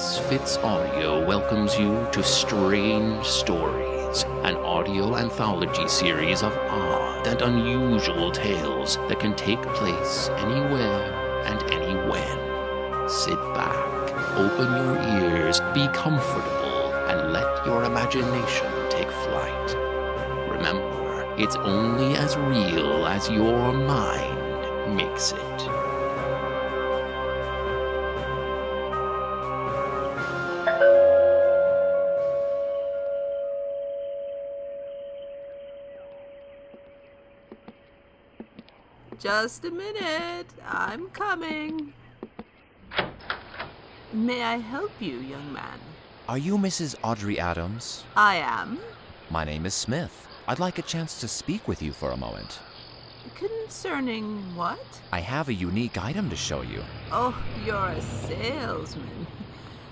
Misfits Audio welcomes you to Strange Stories, an audio anthology series of odd and unusual tales that can take place anywhere and anywhen. Sit back, open your ears, be comfortable, and let your imagination take flight. Remember, it's only as real as your mind makes it. Just a minute, I'm coming. May I help you, young man? Are you Mrs. Audrey Adams? I am. My name is Smith. I'd like a chance to speak with you for a moment. Concerning what? I have a unique item to show you. Oh, you're a salesman.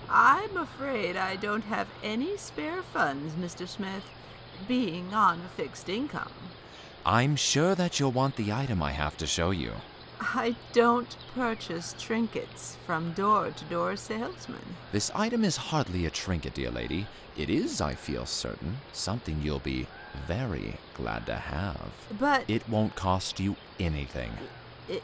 I'm afraid I don't have any spare funds, Mr. Smith, being on a fixed income. I'm sure that you'll want the item I have to show you. I don't purchase trinkets from door-to-door salesmen. This item is hardly a trinket, dear lady. It is, I feel certain, something you'll be very glad to have. But it won't cost you anything. It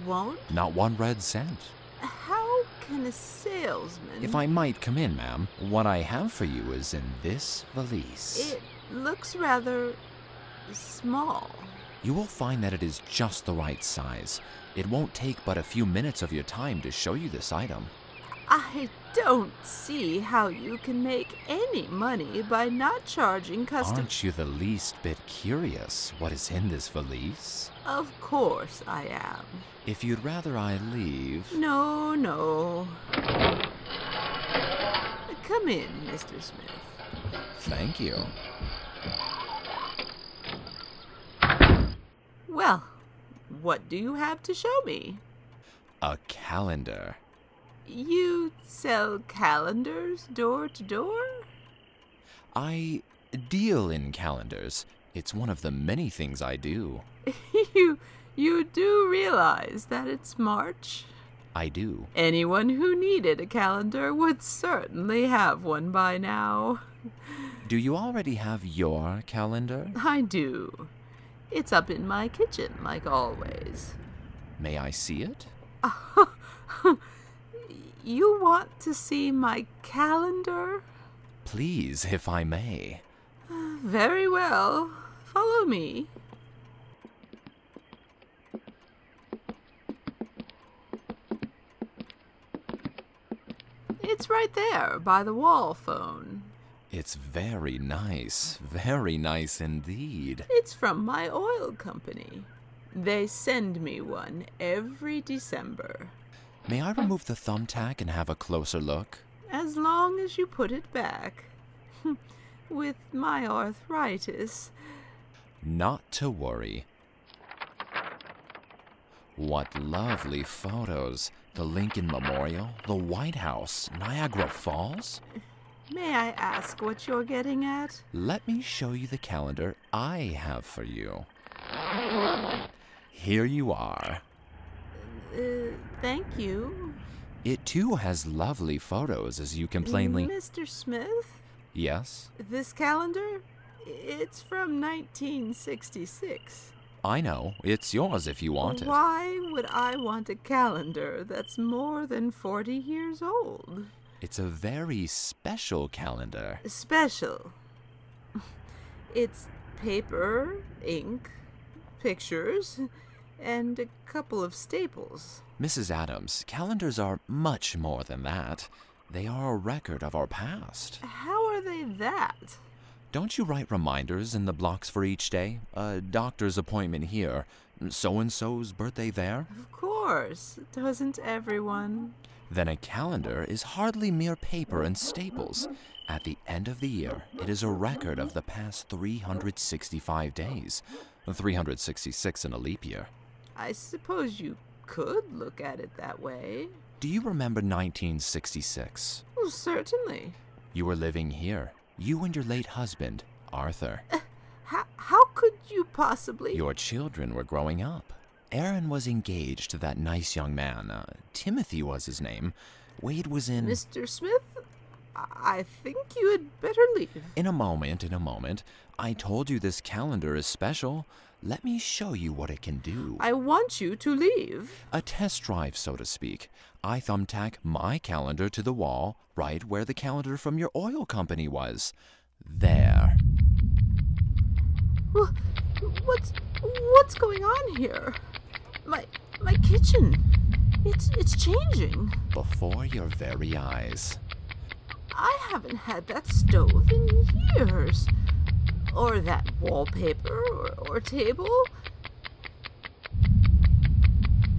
won't? Not one red cent. How can a salesman... If I might come in, ma'am, what I have for you is in this valise. It looks rather small. You will find that it is just the right size. It won't take but a few minutes of your time to show you this item. I don't see how you can make any money by not charging customers. Aren't you the least bit curious what is in this valise? Of course I am. If you'd rather I leave... No. Come in, Mr. Smith. Thank you. Well, what do you have to show me? A calendar. You sell calendars door to door? I deal in calendars. It's one of the many things I do. You do realize that it's March? I do. Anyone who needed a calendar would certainly have one by now. Do you already have your calendar? I do. It's up in my kitchen, like always. May I see it? You want to see my calendar? Please, if I may. Very well. Follow me. It's right there, by the wall phone. It's very nice indeed. It's from my oil company. They send me one every December. May I remove the thumbtack and have a closer look? As long as you put it back. With my arthritis. Not to worry. What lovely photos. The Lincoln Memorial, the White House, Niagara Falls. May I ask what you're getting at? Let me show you the calendar I have for you. Here you are. Thank you. It too has lovely photos, as you can plainly... Mr. Smith? Yes? This calendar? It's from 1966. I know. It's yours if you want it. Why would I want a calendar that's more than 40 years old? It's a very special calendar. Special? It's paper, ink, pictures, and a couple of staples. Mrs. Adams, calendars are much more than that. They are a record of our past. How are they that? Don't you write reminders in the blocks for each day? A doctor's appointment here. So-and-so's birthday there? Of course. Doesn't everyone? Then a calendar is hardly mere paper and staples. At the end of the year, it is a record of the past 365 days. 366 in a leap year. I suppose you could look at it that way. Do you remember 1966? Well, certainly. You were living here. You and your late husband, Arthur. How could you possibly... Your children were growing up. Erin was engaged to that nice young man. Timothy was his name. Wade was in... Mr. Smith, I think you had better leave. In a moment. I told you this calendar is special. Let me show you what it can do. I want you to leave. A test drive, so to speak. I thumbtack my calendar to the wall, right where the calendar from your oil company was. There. Well, what's going on here? My kitchen. It's changing. Before your very eyes. I haven't had that stove in years. Or that wallpaper or table.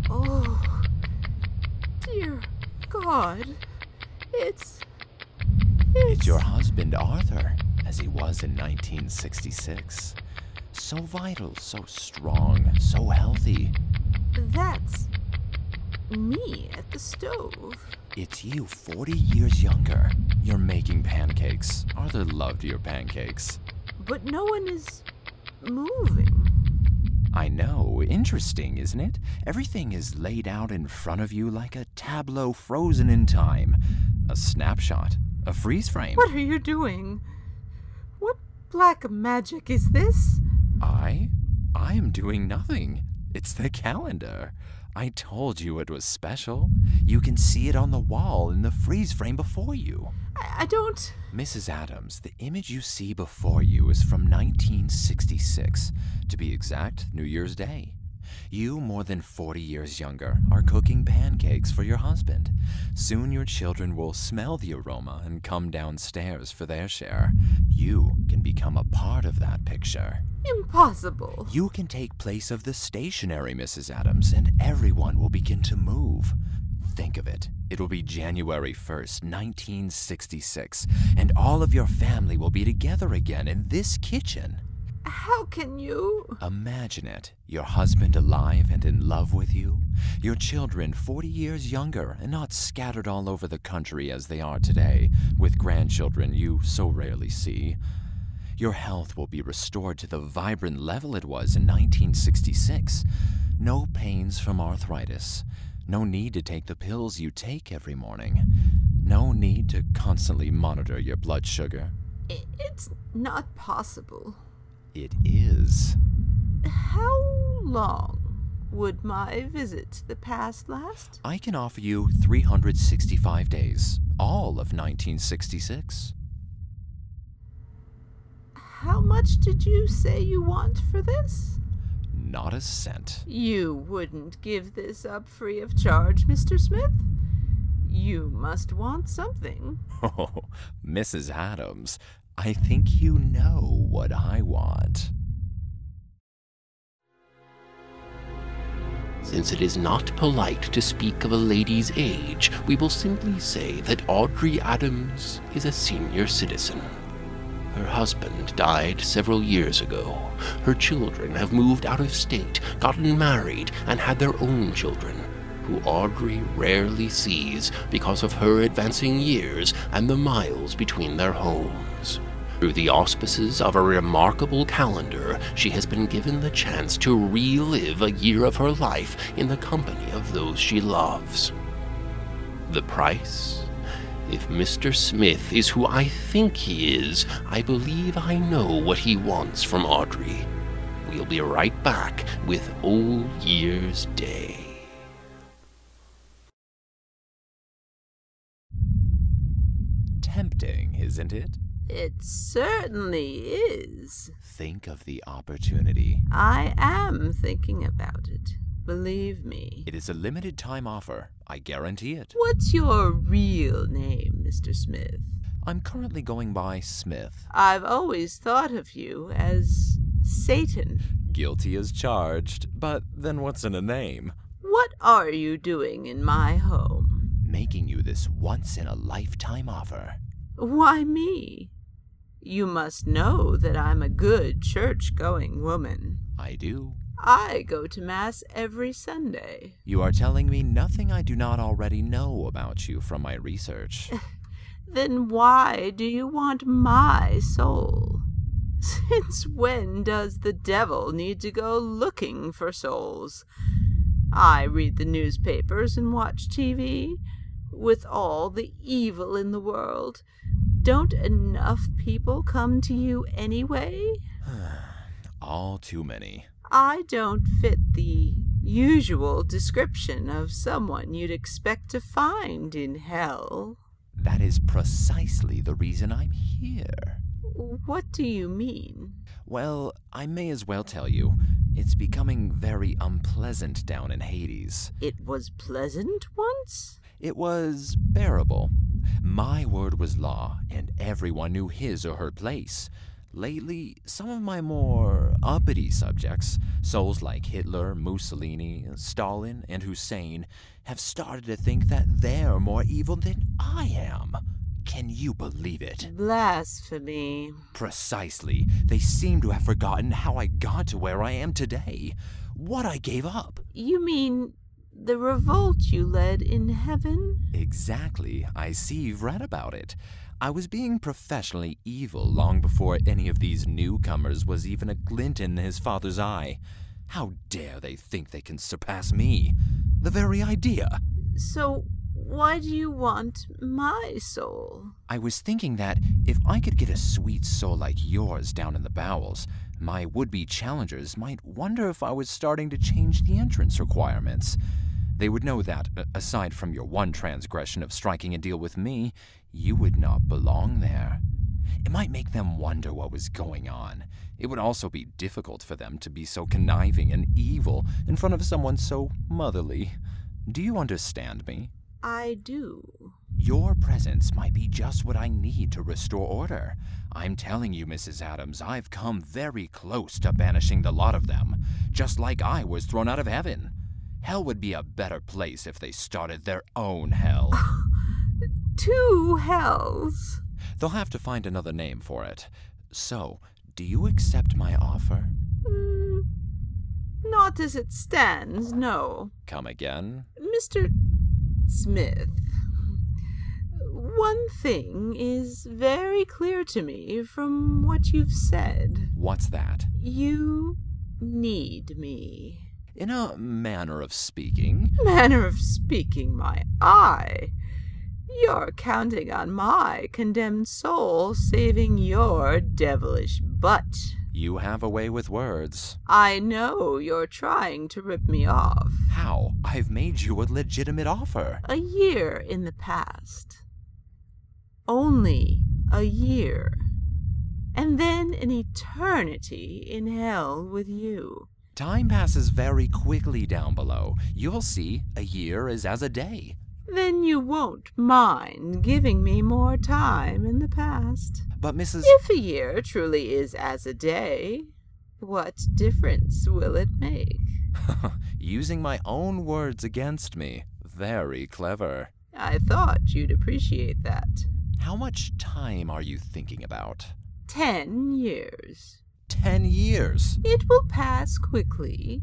Oh, dear God. It's your husband, Arthur, as he was in 1966. So vital, so strong, so healthy. That's me at the stove. It's you 40 years younger. You're making pancakes. Arthur loved your pancakes. But no one is moving. I know. Interesting, isn't it? Everything is laid out in front of you like a tableau frozen in time. A snapshot. A freeze frame. What are you doing? What black magic is this? I am doing nothing. It's the calendar. I told you it was special. You can see it on the wall in the freeze frame before you. I don't... Mrs. Adams, the image you see before you is from 1966. To be exact, New Year's Day. You, more than 40 years younger, are cooking pancakes for your husband. Soon your children will smell the aroma and come downstairs for their share. You can become a part of that picture. Impossible. You can take place of the stationery, Mrs. Adams, and everyone will begin to move. Think of it. It'll be January 1st, 1966, and all of your family will be together again in this kitchen. How can you? Imagine it. Your husband alive and in love with you. Your children 40 years younger and not scattered all over the country as they are today, with grandchildren you so rarely see. Your health will be restored to the vibrant level it was in 1966. No pains from arthritis. No need to take the pills you take every morning. No need to constantly monitor your blood sugar. It's not possible. It is. How long would my visit to the past last? I can offer you 365 days, all of 1966. How much did you say you want for this? Not a cent. You wouldn't give this up free of charge, Mr. Smith? You must want something. Oh, Mrs. Adams, I think you know what I want. Since it is not polite to speak of a lady's age, we will simply say that Audrey Adams is a senior citizen. Her husband died several years ago. Her children have moved out of state, gotten married, and had their own children, who Audrey rarely sees because of her advancing years and the miles between their homes. Through the auspices of a remarkable calendar, she has been given the chance to relive a year of her life in the company of those she loves. The price? If Mr. Smith is who I think he is, I believe I know what he wants from Audrey. We'll be right back with Old Year's Day. Tempting, isn't it? It certainly is. Think of the opportunity. I am thinking about it. Believe me. It is a limited time offer. I guarantee it. What's your real name, Mr. Smith? I'm currently going by Smith. I've always thought of you as Satan. Guilty as charged, but then what's in a name? What are you doing in my home? Making you this once-in-a-lifetime offer. Why me? You must know that I'm a good church-going woman. I do. I go to Mass every Sunday. You are telling me nothing I do not already know about you from my research. Then why do you want my soul? Since when does the devil need to go looking for souls? I read the newspapers and watch TV. With all the evil in the world, Don't enough people come to you anyway? All too many. I don't fit the usual description of someone you'd expect to find in hell. That is precisely the reason I'm here. What do you mean? Well, I may as well tell you. It's becoming very unpleasant down in Hades. It was pleasant once? It was bearable. My word was law, and everyone knew his or her place. Lately, some of my more uppity subjects, souls like Hitler, Mussolini, Stalin, and Hussein, have started to think that they're more evil than I am. Can you believe it? Blasphemy. Precisely. They seem to have forgotten how I got to where I am today. What I gave up. You mean the revolt you led in heaven? Exactly. I see you've read about it. I was being professionally evil long before any of these newcomers was even a glint in his father's eye. How dare they think they can surpass me? The very idea. So, why do you want my soul? I was thinking that if I could get a sweet soul like yours down in the bowels, my would-be challengers might wonder if I was starting to change the entrance requirements. They would know that, aside from your one transgression of striking a deal with me, you would not belong there. It might make them wonder what was going on. It would also be difficult for them to be so conniving and evil in front of someone so motherly. Do you understand me? I do. Your presence might be just what I need to restore order. I'm telling you, Mrs. Adams, I've come very close to banishing the lot of them, just like I was thrown out of heaven. Hell would be a better place if they started their own hell. 2 hells. They'll have to find another name for it. So, do you accept my offer? Not as it stands, no. Come again? Mr. Smith, one thing is very clear to me from what you've said. What's that? You need me. In a manner of speaking. Manner of speaking, my eye. You're counting on my condemned soul saving your devilish butt. You have a way with words. I know you're trying to rip me off. How? I've made you a legitimate offer. A year in the past. Only a year. And then an eternity in hell with you. Time passes very quickly down below. You'll see, a year is as a day. Then you won't mind giving me more time in the past. But Mrs. If a year truly is as a day, what difference will it make? Using my own words against me. Very clever. I thought you'd appreciate that. How much time are you thinking about? 10 years. 10 years? It will pass quickly.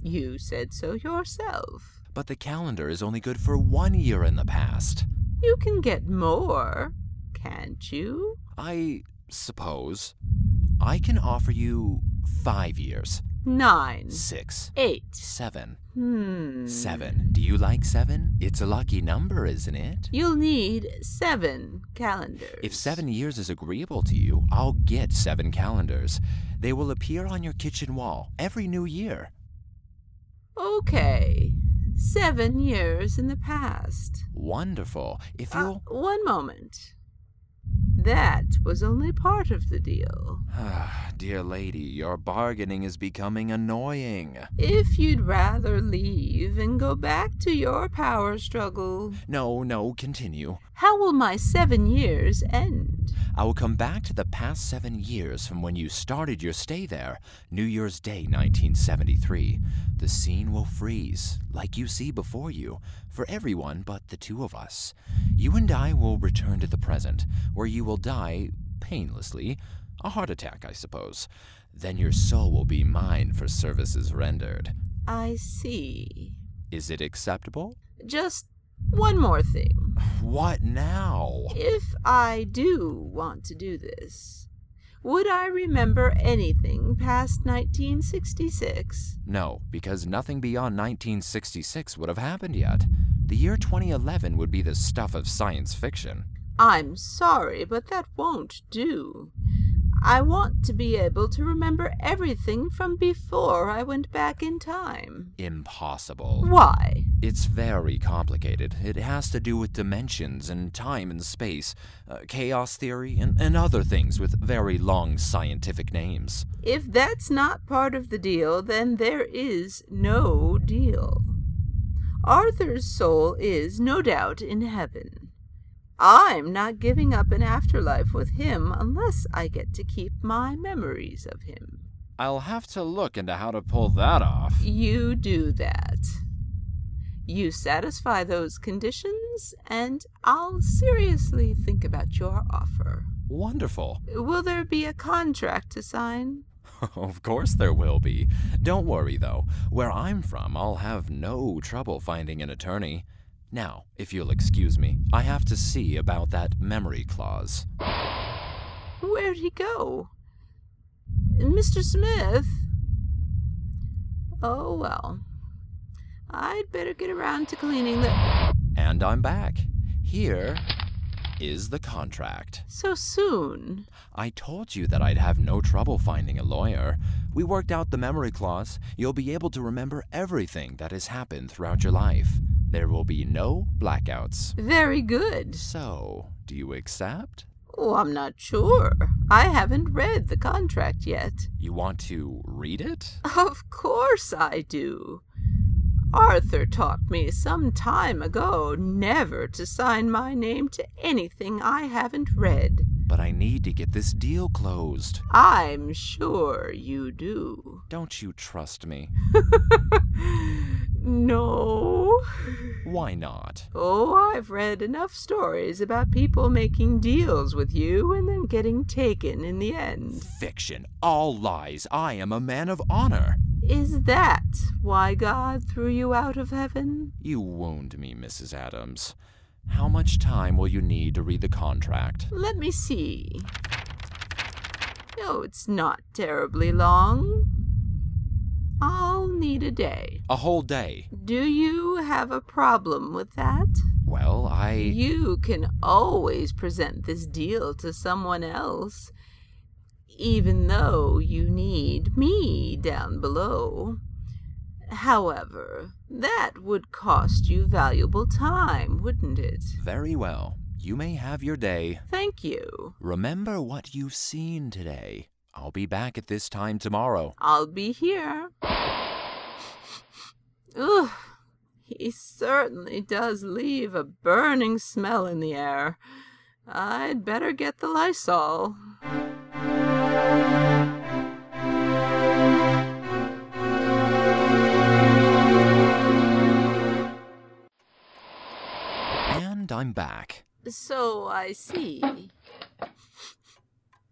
You said so yourself. But the calendar is only good for 1 year in the past. You can get more, can't you? I suppose. I can offer you 5 years. 9. 6. 8. 7. 7. Do you like 7? It's a lucky number, isn't it? You'll need 7 calendars. If 7 years is agreeable to you, I'll get 7 calendars. They will appear on your kitchen wall every new year. Okay. 7 years in the past. Wonderful. If you'll... One moment. That was only part of the deal. Dear lady, your bargaining is becoming annoying. If you'd rather leave and go back to your power struggle... No, continue. How will my 7 years end? I will come back to the past 7 years from when you started your stay there, New Year's Day 1973. The scene will freeze, like you see before you, for everyone but the 2 of us. You and I will return to the present, where you will die painlessly, a heart attack, I suppose. Then your soul will be mine for services rendered. I see. Is it acceptable? Just one more thing. What now? If I do want to do this, would I remember anything past 1966? No, because nothing beyond 1966 would have happened yet. The year 2011 would be the stuff of science fiction. I'm sorry, but that won't do. I want to be able to remember everything from before I went back in time. Impossible. Why? It's very complicated. It has to do with dimensions and time and space, chaos theory, and other things with very long scientific names. If that's not part of the deal, then there is no deal. Arthur's soul is, no doubt, in heaven. I'm not giving up an afterlife with him unless I get to keep my memories of him. I'll have to look into how to pull that off. You do that. You satisfy those conditions, and I'll seriously think about your offer. Wonderful. Will there be a contract to sign? Of course there will be. Don't worry, though. Where I'm from, I'll have no trouble finding an attorney. Now, if you'll excuse me, I have to see about that memory clause. Where'd he go? Mr. Smith? Oh, well. I'd better get around to cleaning the... And I'm back. Here is the contract. So soon? I told you that I'd have no trouble finding a lawyer. We worked out the memory clause. You'll be able to remember everything that has happened throughout your life. There will be no blackouts. Very good. So, do you accept? Oh, I'm not sure. I haven't read the contract yet. You want to read it? Of course I do. Arthur taught me some time ago never to sign my name to anything I haven't read. But I need to get this deal closed. I'm sure you do. Don't you trust me? No. Why not? Oh, I've read enough stories about people making deals with you and then getting taken in the end. Fiction. All lies. I am a man of honor. Is that why God threw you out of heaven? You wound me, Mrs. Adams. How much time will you need to read the contract? Let me see. Oh, it's not terribly long. I'll need a day. A whole day? Do you have a problem with that? Well, You can always present this deal to someone else, even though you need me down below. However, that would cost you valuable time, wouldn't it? Very well. You may have your day. Thank you. Remember what you've seen today. I'll be back at this time tomorrow. I'll be here. Ugh, he certainly does leave a burning smell in the air. I'd better get the Lysol. And I'm back. So I see.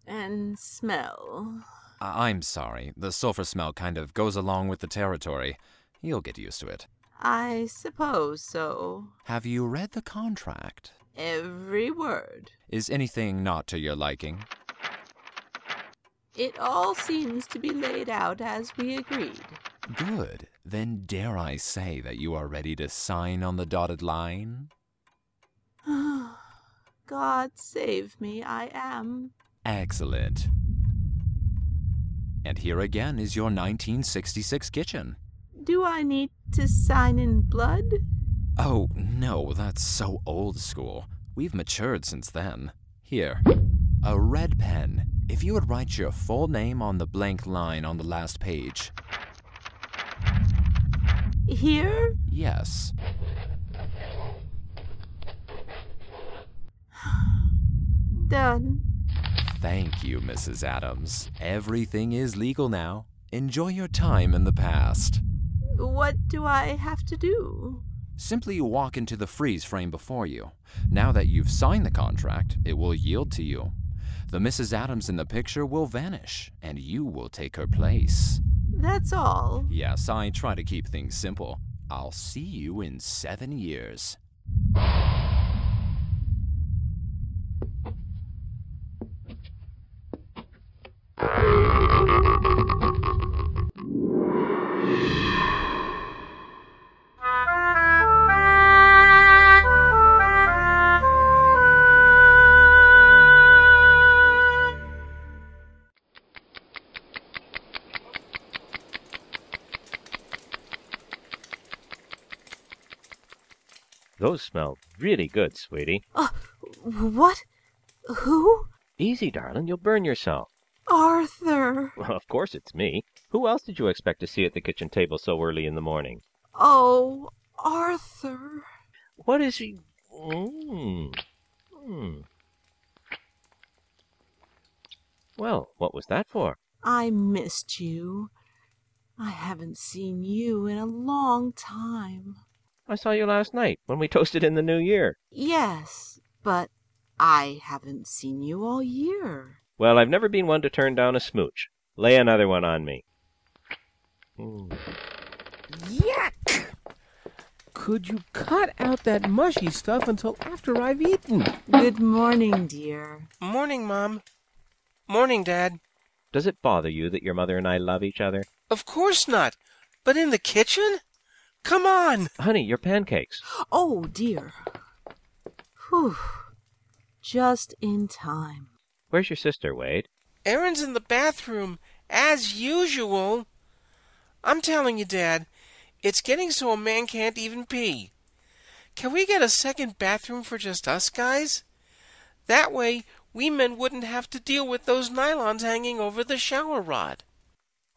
And smell. I'm sorry. The sulfur smell kind of goes along with the territory. You'll get used to it. I suppose so. Have you read the contract? Every word. Is anything not to your liking? It all seems to be laid out as we agreed. Good. Then dare I say that you are ready to sign on the dotted line? God save me, I am. Excellent. And here again is your 1966 kitchen. Do I need to sign in blood? Oh, no, that's so old school. We've matured since then. Here, a red pen. If you would write your full name on the blank line on the last page. Here? Yes. Done. Thank you, Mrs. Adams. Everything is legal now. Enjoy your time in the past. What do I have to do? Simply walk into the freeze frame before you. Now that you've signed the contract, it will yield to you. The Mrs. Adams in the picture will vanish, and you will take her place. That's all? Yes, I try to keep things simple. I'll see you in 7 years. those smell really good, sweetie. What? Who? Easy, darling, you'll burn yourself. Arthur. Well, of course it's me. Who else did you expect to see at the kitchen table so early in the morning? Oh, Arthur. What is he... Well, what was that for? I missed you. I haven't seen you in a long time. I saw you last night when we toasted in the new year. Yes, but I haven't seen you all year. Well, I've never been one to turn down a smooch. Lay another one on me. Yuck! Could you cut out that mushy stuff until after I've eaten? Good morning, dear. Morning, Mom. Morning, Dad. Does it bother you that your mother and I love each other? Of course not. But in the kitchen? Come on! Honey, your pancakes. Oh, dear. Whew. Just in time. Where's your sister, Wade? Erin's in the bathroom, as usual. I'm telling you, Dad, it's getting so a man can't even pee. Can we get a second bathroom for just us guys? That way, we men wouldn't have to deal with those nylons hanging over the shower rod.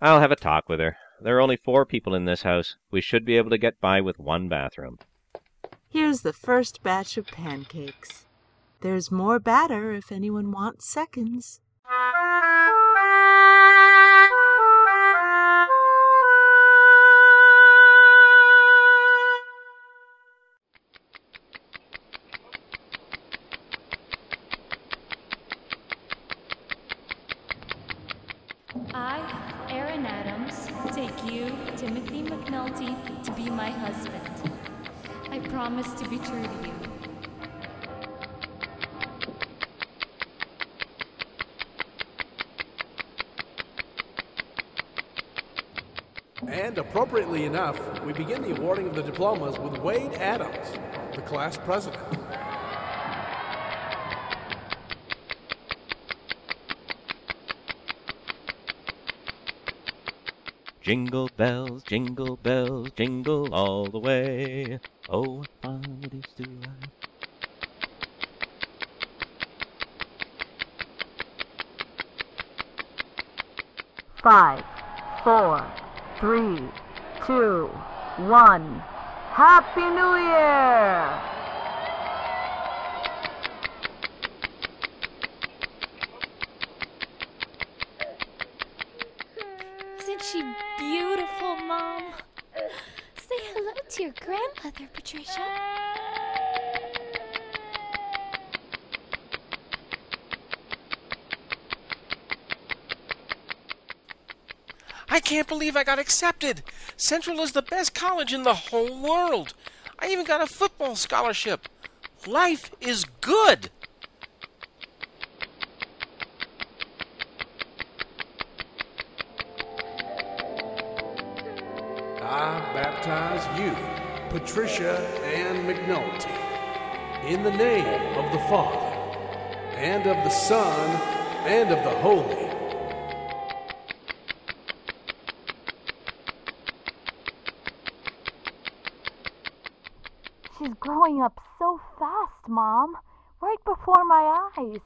I'll have a talk with her. There are only 4 people in this house. We should be able to get by with 1 bathroom. Here's the first batch of pancakes. There's more batter if anyone wants seconds. I, Erin Adams, take you, Timothy McNulty, to be my husband. I promise to be true to you. And appropriately enough, we begin the awarding of the diplomas with Wade Adams, the class president. Jingle bells, jingle all the way. Oh, what fun it is to ride. 5, 4, 3, 2, 1. Happy New Year! Isn't she beautiful, Mom? Say hello to your grandmother, Patricia. I can't believe I got accepted. Central is the best college in the whole world. I even got a football scholarship. Life is good. I baptize you, Patricia Ann McNulty, in the name of the Father, and of the Son, and of the Holy. She's growing up so fast, Mom. Right before my eyes.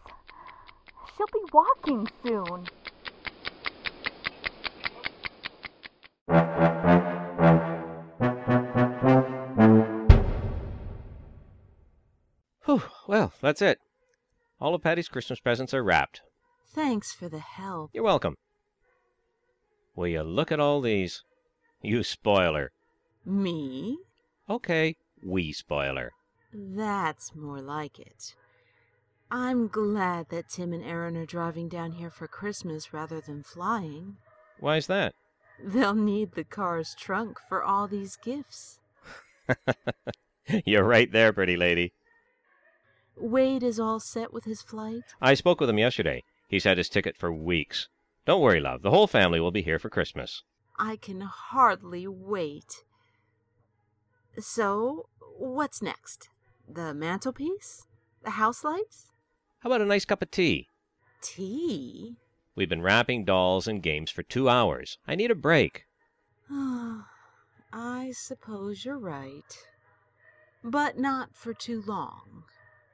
She'll be walking soon. Whew, well, that's it. All of Patty's Christmas presents are wrapped. Thanks for the help. You're welcome. Will you look at all these? You spoiler. Me? Okay, we spoiler. That's more like it. I'm glad that Tim and Erin are driving down here for Christmas rather than flying. Why's that? They'll need the car's trunk for all these gifts. You're right there, pretty lady. Wade is all set with his flight? I spoke with him yesterday. He's had his ticket for weeks. Don't worry, love. The whole family will be here for Christmas. I can hardly wait. So, what's next? The mantelpiece? The house lights? How about a nice cup of tea? Tea? We've been wrapping dolls and games for 2 hours. I need a break. I suppose you're right. But not for too long.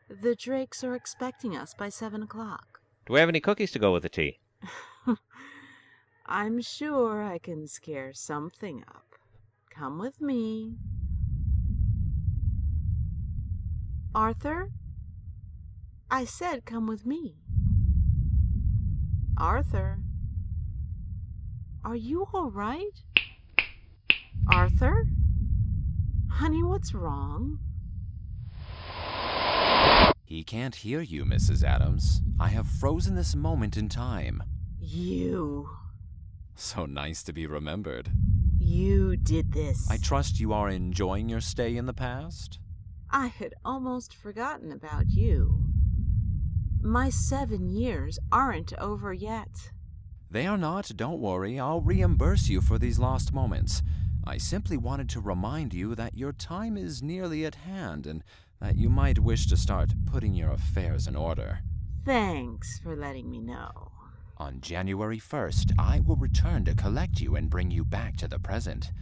The Drakes are expecting us by 7 o'clock. Do we have any cookies to go with the tea? I'm sure I can scare something up. Come with me. Arthur? I said come with me. Arthur? Are you all right? Arthur? Honey, what's wrong? He can't hear you, Mrs. Adams. I have frozen this moment in time. You. So nice to be remembered. You did this. I trust you are enjoying your stay in the past? I had almost forgotten about you. My 7 years aren't over yet. They are not. Don't worry. I'll reimburse you for these lost moments. I simply wanted to remind you that your time is nearly at hand and that you might wish to start putting your affairs in order. Thanks for letting me know. On January 1st, I will return to collect you and bring you back to the present.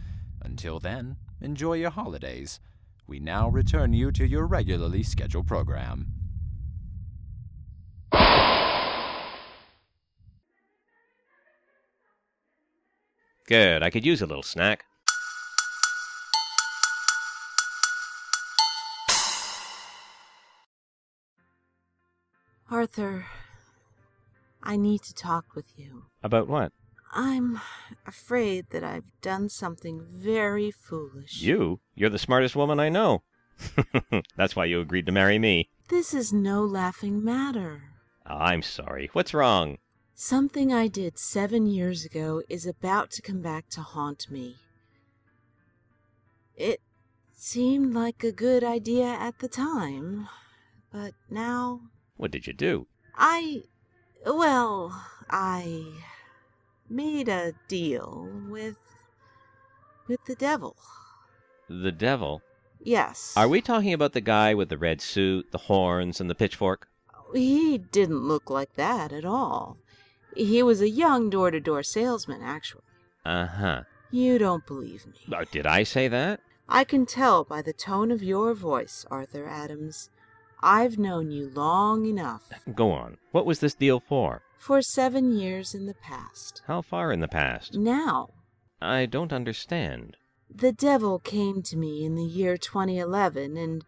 Until then, enjoy your holidays. We now return you to your regularly scheduled program. Good, I could use a little snack. Arthur, I need to talk with you. About what? I'm afraid that I've done something very foolish. You? You're the smartest woman I know. That's why you agreed to marry me. This is no laughing matter. Oh, I'm sorry. What's wrong? Something I did 7 years ago is about to come back to haunt me. It seemed like a good idea at the time, but now... What did you do? I made a deal with the devil. The devil? Yes. Are we talking about the guy with the red suit, the horns, and the pitchfork? He didn't look like that at all. He was a young door-to-door salesman, actually. Uh-huh. You don't believe me. Did I say that? I can tell by the tone of your voice, Arthur Adams. I've known you long enough. Go on. What was this deal for? For 7 years in the past. How far in the past? Now. I don't understand. The devil came to me in the year 2011 and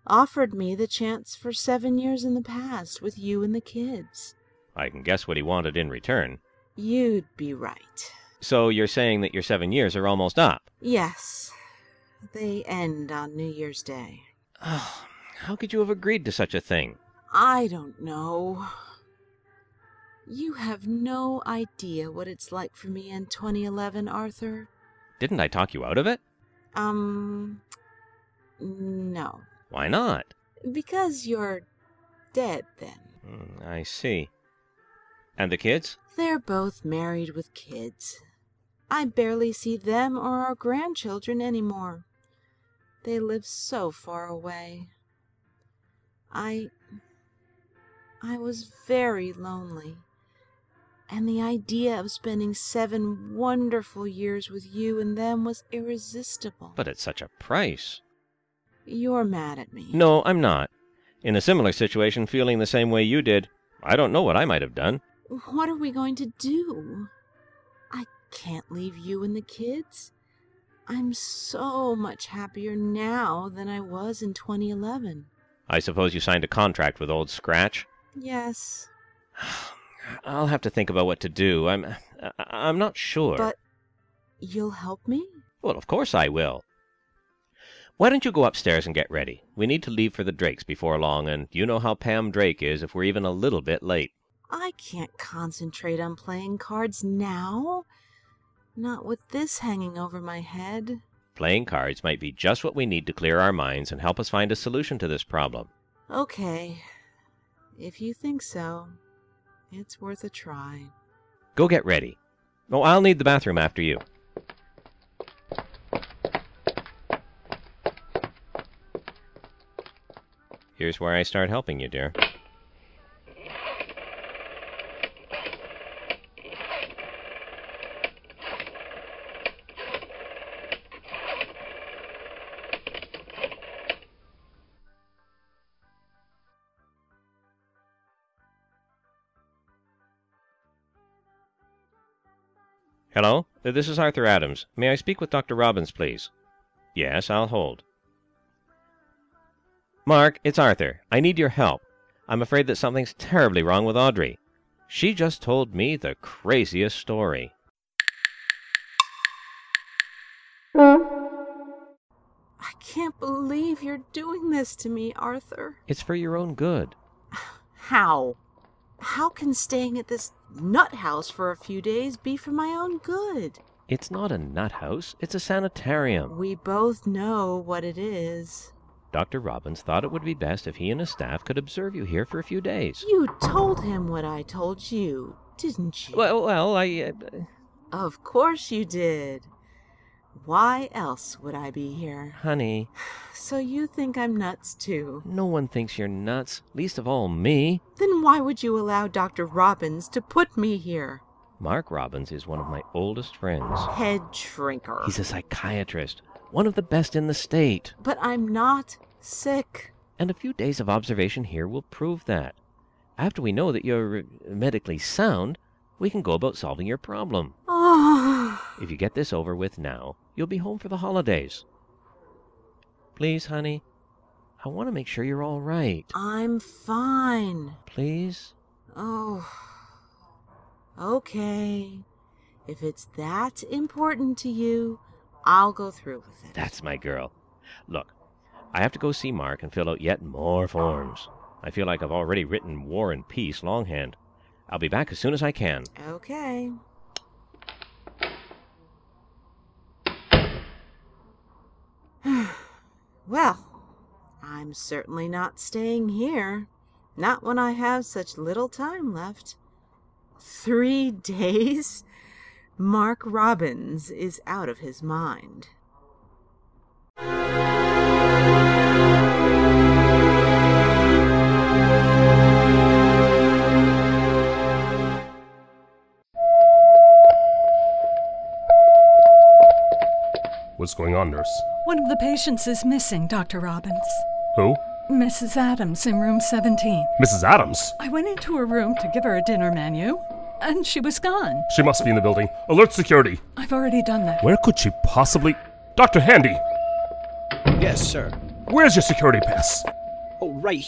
offered me the chance for 7 years in the past with you and the kids. I can guess what he wanted in return. You'd be right. So you're saying that your 7 years are almost up? Yes. They end on New Year's Day. How could you have agreed to such a thing? I don't know. You have no idea what it's like for me in 2011, Arthur. Didn't I talk you out of it? No. Why not? Because you're dead then. I see. And the kids? They're both married with kids. I barely see them or our grandchildren anymore. They live so far away. I was very lonely, and the idea of spending 7 wonderful years with you and them was irresistible. But at such a price. You're mad at me. No, I'm not. In a similar situation, feeling the same way you did, I don't know what I might have done. What are we going to do? I can't leave you and the kids. I'm so much happier now than I was in 2011. I suppose you signed a contract with Old Scratch? Yes. I'll have to think about what to do. I'm not sure. But you'll help me? Well, of course I will. Why don't you go upstairs and get ready? We need to leave for the Drakes before long, and you know how Pam Drake is if we're even a little bit late. I can't concentrate on playing cards now. Not with this hanging over my head. Playing cards might be just what we need to clear our minds and help us find a solution to this problem. Okay. If you think so, it's worth a try. Go get ready. Oh, I'll need the bathroom after you. Here's where I start helping you, dear. Hello? This is Arthur Adams. May I speak with Dr. Robbins, please? Yes, I'll hold. Mark, it's Arthur. I need your help. I'm afraid that something's terribly wrong with Audrey. She just told me the craziest story. I can't believe you're doing this to me, Arthur. It's for your own good. How? How can staying at this nut house for a few days be for my own good? It's not a nut house. It's a sanitarium. We both know what it is. Dr. Robbins thought it would be best if he and his staff could observe you here for a few days. You told him what I told you, didn't you? Well, I... Of course you did. Why else would I be here? Honey. So you think I'm nuts, too? No one thinks you're nuts, least of all me. Then why would you allow Dr. Robbins to put me here? Mark Robbins is one of my oldest friends. Head shrinker. He's a psychiatrist, one of the best in the state. But I'm not sick. And a few days of observation here will prove that. After we know that you're medically sound, we can go about solving your problem. If you get this over with now, you'll be home for the holidays. Please, honey, I want to make sure you're all right. I'm fine. Please? Oh, okay. If it's that important to you, I'll go through with it. That's my girl. Look, I have to go see Mark and fill out yet more forms. I feel like I've already written War and Peace longhand. I'll be back as soon as I can. Okay. Well, I'm certainly not staying here. Not when I have such little time left. 3 days? Mark Robbins is out of his mind. What's going on, nurse? One of the patients is missing, Dr. Robbins. Who? Mrs. Adams in room 17. Mrs. Adams? I went into her room to give her a dinner menu, and she was gone. She must be in the building. Alert security. I've already done that. Where could she possibly... Dr. Handy! Yes, sir. Where's your security pass? Oh, right,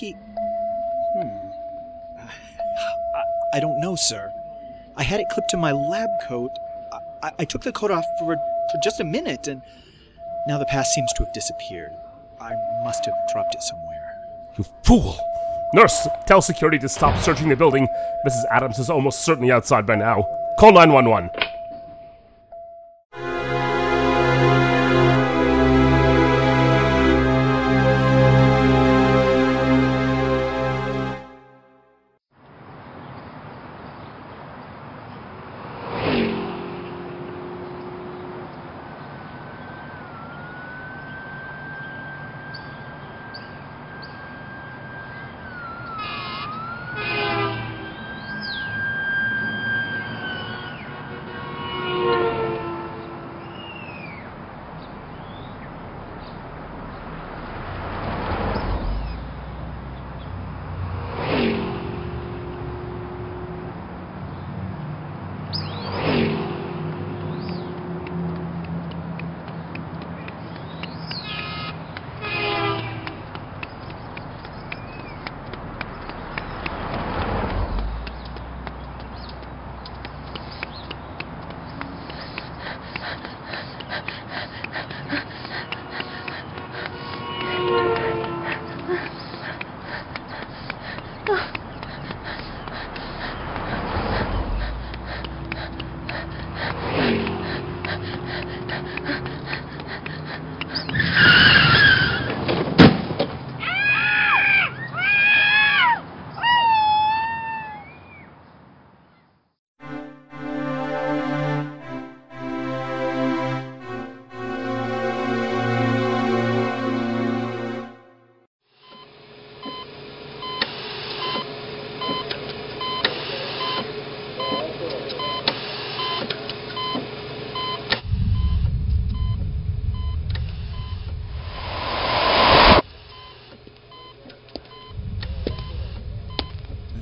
I don't know, sir. I had it clipped to my lab coat. I took the coat off for just a minute, and now the pass seems to have disappeared. I must have dropped it somewhere. You fool! Nurse, tell security to stop searching the building. Mrs. Adams is almost certainly outside by now. Call 911.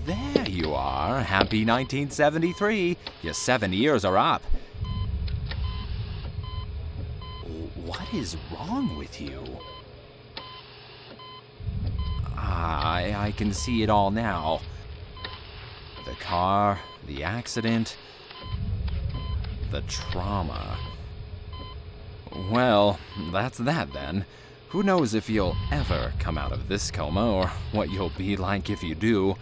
There you are. Happy 1973. Your 7 years are up. What is wrong with you? I can see it all now. The car, the accident, the trauma. Well, that's that then. Who knows if you'll ever come out of this coma, or what you'll be like if you do.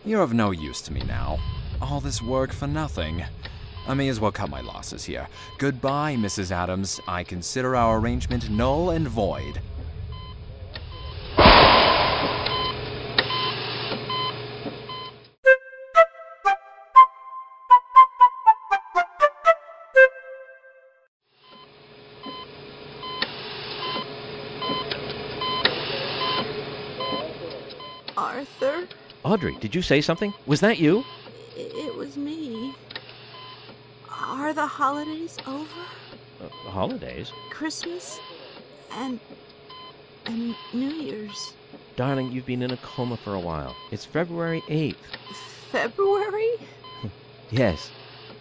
You're of no use to me now. All this work for nothing. I may as well cut my losses here. Goodbye, Mrs. Adams. I consider our arrangement null and void. Arthur? Audrey, did you say something? Was that you? It was me. Are the holidays over? Holidays? Christmas and New Year's. Darling, you've been in a coma for a while. It's February 8th. February? Yes,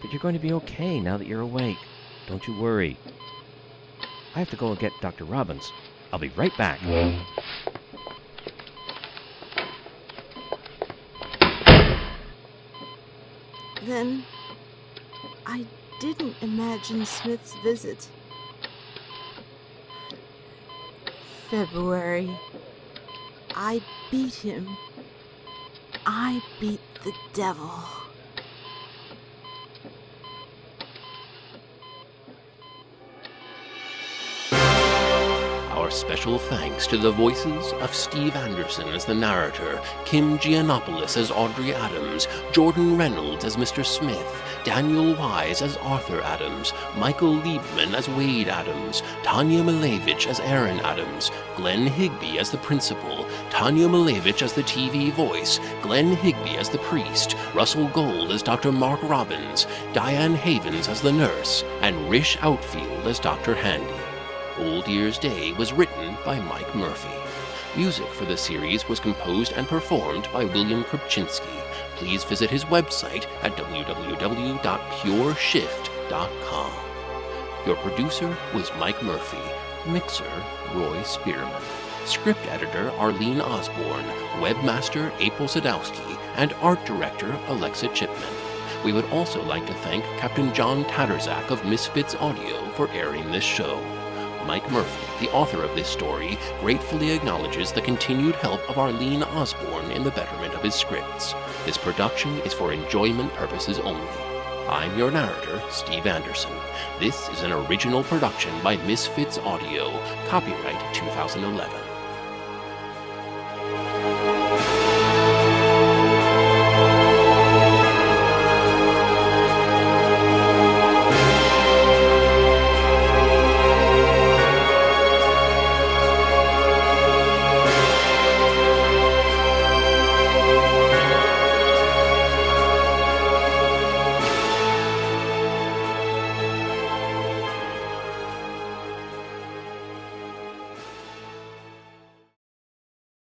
but you're going to be okay now that you're awake. Don't you worry. I have to go and get Dr. Robbins. I'll be right back. Then I didn't imagine Smith's visit. February. I beat him. I beat the devil. Our special thanks to the voices of Steve Anderson as the narrator, Kim Gianopoulos as Audrey Adams, Jordan Reynolds as Mr. Smith, Daniel Wise as Arthur Adams, Michael Liebman as Wade Adams, Tanja MILOJEVIC as Erin Adams, Glenn HIGBEE as the principal, Tanja MILOJEVIC as the TV voice, Glenn HIGBEE as the priest, Russell Gold as Dr. Mark Robbins, Diane Havens as the nurse, and RISH Outfield as Dr. Handy. Old Year's Day was written by Mike Murphy. Music for the series was composed and performed by William Krupczynski. Please visit his website at www.pureshift.com. Your producer was Mike Murphy. Mixer, Roy Spearman. Script editor, Arlene Osborne. Webmaster, April Sadowski. And art director, Alexa Chipman. We would also like to thank Captain John Tatterzak of Misfits Audio for airing this show. Mike Murphy, the author of this story, gratefully acknowledges the continued help of Arlene Osborne in the betterment of his scripts. This production is for enjoyment purposes only. I'm your narrator, Steve Anderson. This is an original production by Misfits Audio, copyright 2011.